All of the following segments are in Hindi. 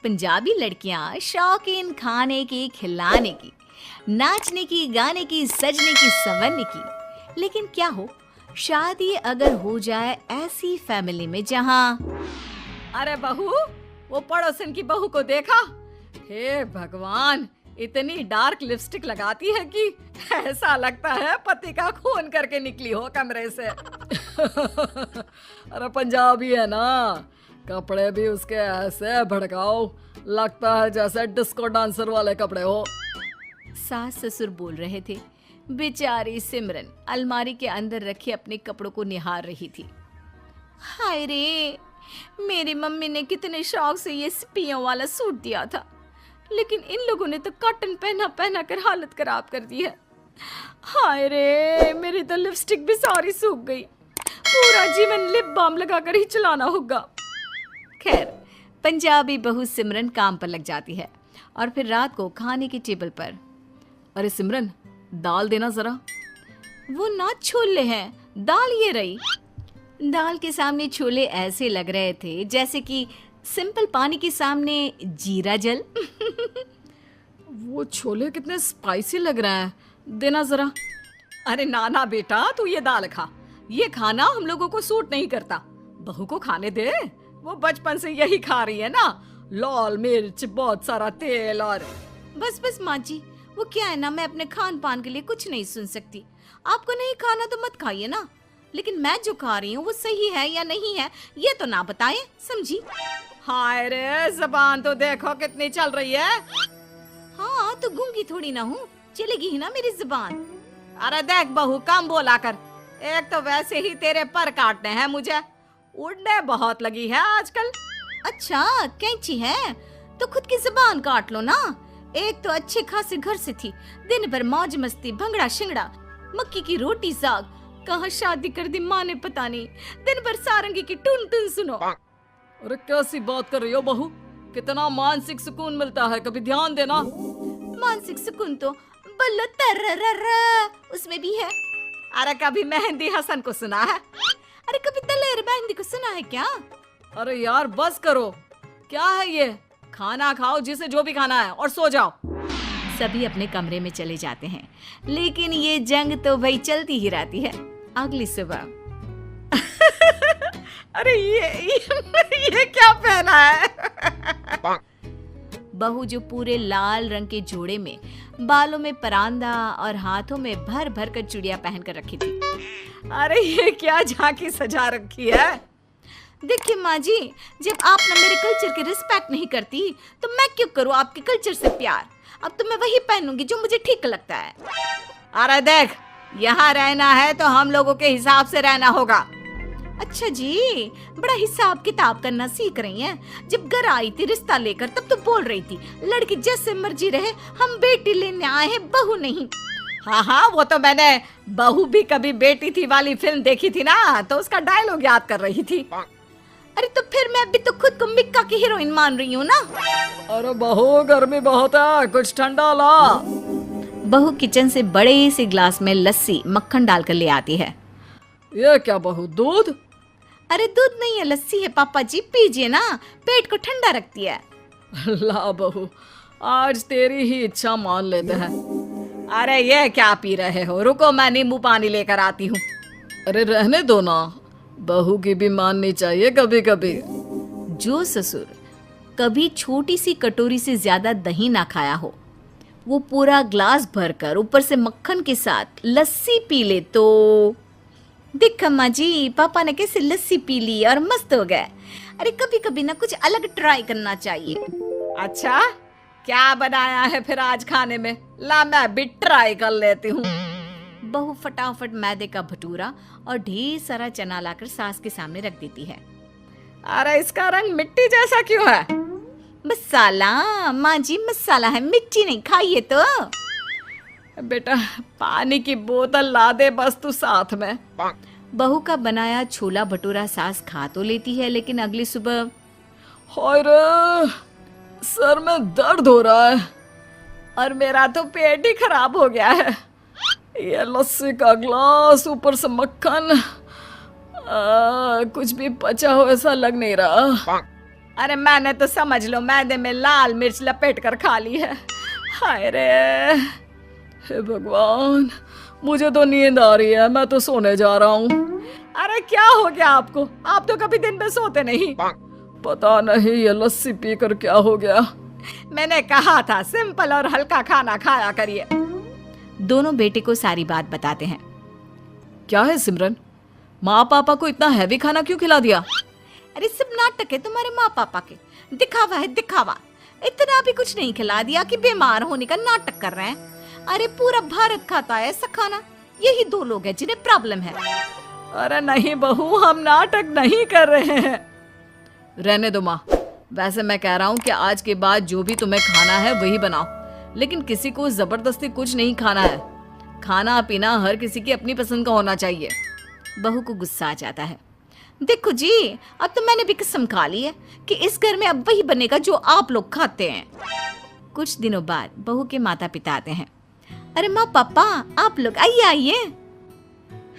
पंजाबी लड़कियां शौकीन खाने की, खिलाने की, नाचने की, गाने की, सजने की, संवरने की। लेकिन क्या हो, शादी अगर हो जाए ऐसी फैमिली में जहां अरे बहू, वो पड़ोसन की बहू को देखा? हे भगवान, इतनी डार्क लिपस्टिक लगाती है कि ऐसा लगता है पति का खून करके निकली हो कमरे से। अरे पंजाबी है ना, कपड़े भी उसके ऐसे भड़काओ, लगता है जैसे डिस्को डांसर वाले कपड़े हो। सास ससुर बोल रहे थे। बेचारी सिमरन अलमारी के अंदर रखे अपने कपड़ों को निहार रही थी। हाय रे, मेरी मम्मी ने कितने शौक से ये स्पियों वाला सूट दिया था, लेकिन इन लोगों ने तो कॉटन पहना पहना कर हालत खराब कर दी है। हाय रे, मेरी तो लिपस्टिक भी सारी सूख गई। पूरा जीवन लिप बाम लगाकर ही चलाना होगा। खैर, पंजाबी बहू सिमरन काम पर लग जाती है और फिर रात को खाने की टेबल पर, अरे सिमरन, दाल देना जरा। वो ना छोले हैं, दाल ये रही। दाल के सामने छोले ऐसे लग रहे थे जैसे कि सिंपल पानी के सामने जीरा जल। वो छोले कितने स्पाइसी लग रहे हैं, देना जरा। अरे नाना बेटा, तू ये दाल खा, ये खाना हम लोगों को सूट नहीं करता। बहू को खाने दे, वो बचपन से यही खा रही है ना, लाल मिर्च, बहुत सारा तेल और। बस बस माँ जी, वो क्या है ना, मैं अपने खान पान के लिए कुछ नहीं सुन सकती। आपको नहीं खाना तो मत खाइए ना, लेकिन मैं जो खा रही हूँ वो सही है या नहीं है ये तो ना बताएं, समझी? हाय रे, जबान तो देखो कितनी चल रही है। हाँ तो गूंगी थोड़ी ना हूँ, चलेगी ही ना मेरी जुबान। अरे देख बहू, कम बोला कर। एक तो वैसे ही तेरे पर काटने हैं मुझे, उड़ने बहुत लगी है आजकल। अच्छा, कैंची है तो खुद की जुबान काट लो ना। एक तो अच्छे खासे घर से थी, दिन भर मौज मस्ती, भंगड़ा शिंगड़ा, मक्की की रोटी साग। कहाँ शादी कर दी माँ ने पता नहीं, दिन भर सारंगी की टुन टुन सुनो। अरे कैसी बात कर रही हो बहू, कितना मानसिक सुकून मिलता है, कभी ध्यान देना। मानसिक सुकून तो बल्लो तरररर उसमें भी है। अरे कभी मेहंदी हसन को सुना है? अरे कभी दलेर मेहंदी को सुना है क्या? अरे यार बस करो, क्या है ये? खाना खाओ जिसे जो भी खाना है और सो जाओ। सभी अपने कमरे में चले जाते हैं, लेकिन ये जंग तो भाई चलती ही रहती है। अगली सुबह अरे ये क्या पहना है? बहू जो पूरे लाल रंग के जोड़े में, बालों में परांदा और हाथों में भर भर कर चूड़ियां पहन कर रखी थी। अरे ये क्या झांकी सजा रखी है? देखिए माँ जी, जब आप ना मेरे कल्चर की रिस्पेक्ट नहीं करती तो मैं क्यों करूँ आपके कल्चर से प्यार। अब तो मैं वही पहनूंगी जो मुझे ठीक लगता है। अरे देख, यहाँ रहना है तो हम लोगों के हिसाब से रहना होगा। अच्छा जी, बड़ा हिसाब किताब करना सीख रही हैं। जब घर आई थी रिश्ता लेकर तब तो बोल रही थी लड़की जैसे मर्जी रहे, हम बेटी लेने आए हैं, बहू नहीं। हाँ हाँ, वो तो मैंने बहू भी कभी बेटी थी वाली फिल्म देखी थी ना, तो उसका डायलॉग याद कर रही थी। अरे तो फिर मैं भी तो खुद को मिक्का की हीरोइन मान रही हूँ ना। अरे बहू, गर्मी बहुत है, कुछ ठंडा ला। बहू किचन से बड़े से ग्लास में लस्सी मक्खन डालकर ले आती है। ये क्या बहू, दूध? अरे दूध नहीं है, लस्सी है पापा जी, पीजिए ना, पेट को ठंडा रखती है। ला बहू, आज तेरी ही इच्छा मान लेते हैं। अरे ये क्या पी रहे हो, रुको मैं नींबू पानी लेकर आती हूँ। अरे रहने दो ना, बहू की भी माननी चाहिए कभी कभी। जो ससुर कभी छोटी सी कटोरी से ज्यादा दही ना खाया हो, वो पूरा ग्लास भरकर ऊपर से मक्खन के साथ लस्सी पी ले तो। देख अम्मा जी, पापा ने कैसे लस्सी पी ली और मस्त हो गए। अरे कभी कभी ना कुछ अलग ट्राई करना चाहिए। अच्छा, क्या बनाया है फिर आज खाने में? ला मैं भी ट्राई कर लेती हूँ। बहू फटाफट मैदे का भटूरा और ढेर सारा चना लाकर सास के सामने रख देती है। अरे इसका रंग मिट्टी जैसा क्यों है? मसाला माँ जी, मसाला है, मिट्टी नहीं, खाइए तो। बेटा पानी की बोतल ला दे बस तू साथ में। बहू का बनाया छोला भटूरा सास खा तो लेती है, लेकिन अगली सुबह हाय रे, सर में दर्द हो रहा है और मेरा तो पेट ही खराब हो गया है। ये लस्सी का ग्लास, ऊपर से मक्खन, कुछ भी पचा हो ऐसा लग नहीं रहा। अरे मैंने तो समझ लो मैदे में लाल मिर्च लपेट कर खा ली है। हाय रे, हे भगवान, मुझे तो नींद आ रही है, मैं तो सोने जा रहा हूँ। अरे क्या हो गया आपको? आप तो कभी दिन में सोते नहीं। पता नहीं ये लस्सी पीकर क्या हो गया। मैंने कहा था सिंपल और हल्का खाना खाया करिए। दोनों बेटे को सारी बात बताते हैं। क्या है सिमरन, माँ पापा को इतना हैवी खाना क्यों खिला दिया? अरे सब नाटक है तुम्हारे माँ पापा के, दिखावा है दिखावा। इतना भी कुछ नहीं खिला दिया कि बीमार होने का नाटक कर रहे हैं। अरे पूरा भारत खाता है ऐसा खाना, यही 2 लोग हैं जिन्हें प्रॉब्लम है। अरे नहीं बहू, हम नाटक नहीं कर रहे हैं। रहने दो माँ, वैसे मैं कह रहा हूँ कि आज के बाद जो भी तुम्हें खाना है वही बनाओ, लेकिन किसी को जबरदस्ती कुछ नहीं खाना है। खाना पीना हर किसी की अपनी पसंद का होना चाहिए। बहू को गुस्सा आ जाता है। देखो जी, अब तो मैंने भी कसम खा ली है कि इस घर में अब वही बनेगा जो आप लोग खाते हैं। कुछ दिनों बाद बहू के माता पिता आते हैं। अरे माँ पापा, आप लोग आइए आइए,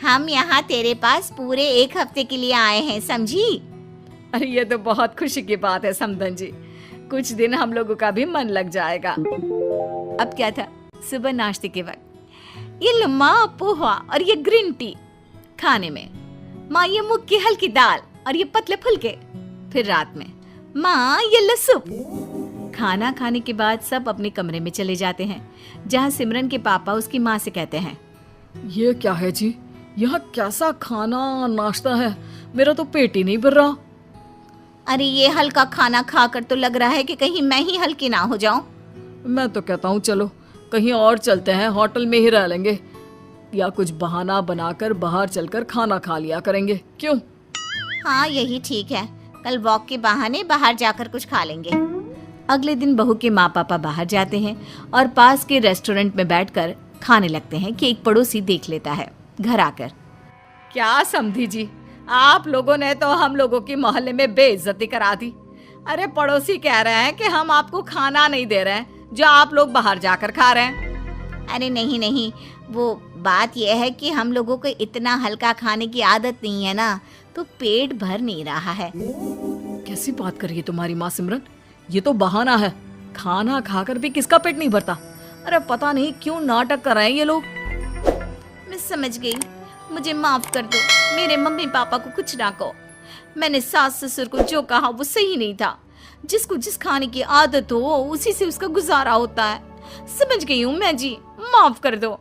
हम यहाँ तेरे पास पूरे 1 हफ्ते के लिए आए हैं, समझी? अरे ये तो बहुत खुशी की बात है समधन जी, कुछ दिन हम लोगों का भी मन लग जाएगा। अब क्या था, सुबह नाश्ते के वक्त ये लो माँ पोहा और ये ग्रीन टी, खाने में माँ ये मूंग की हल्की दाल और ये पतले फुलके। फिर रात में माँ ये लो सूप। खाना खाने के बाद सब अपने कमरे में चले जाते हैं, जहाँ सिमरन के पापा उसकी माँ से कहते हैं, ये क्या है जी, यहाँ कैसा खाना नाश्ता है, मेरा तो पेट ही नहीं भर रहा। अरे ये हल्का खाना खाकर तो लग रहा है कि कहीं मैं ही हल्की ना हो जाऊं। मैं तो कहता हूँ चलो कहीं और चलते हैं, होटल में ही रह लेंगे, या कुछ बहाना बनाकर बाहर चलकर खाना खा लिया करेंगे, क्यों? हाँ यही ठीक है, कल वॉक के बहाने बाहर जाकर कुछ खा लेंगे। अगले दिन बहू के माँ पापा बाहर जाते हैं और पास के रेस्टोरेंट में बैठकर खाने लगते हैं कि एक पड़ोसी देख लेता है घर आकर। क्या समधी जी, आप लोगों ने तो हम लोगों की मोहल्ले में बेइज्जती करा दी। अरे पड़ोसी कह रहे हैं कि हम आपको खाना नहीं दे रहे हैं जो आप लोग बाहर जाकर खा रहे हैं। अरे नहीं नहीं, वो बात यह है कि हम लोगों को इतना हल्का खाने की आदत नहीं है ना, तो पेट भर नहीं रहा है। कैसी बात कर रही है तुम्हारी माँ सिमरन, ये तो बहाना है, खाना खाकर भी किसका पेट नहीं भरता। अरे पता नहीं क्यों नाटक कर रहे हैं ये लोग। मैं समझ गई, मुझे माफ कर दो, मेरे मम्मी पापा को कुछ ना कहो। मैंने सास ससुर को जो कहा वो सही नहीं था। जिसको जिस खाने की आदत हो उसी से उसका गुजारा होता है। समझ गई हूँ मैं जी, माफ कर दो।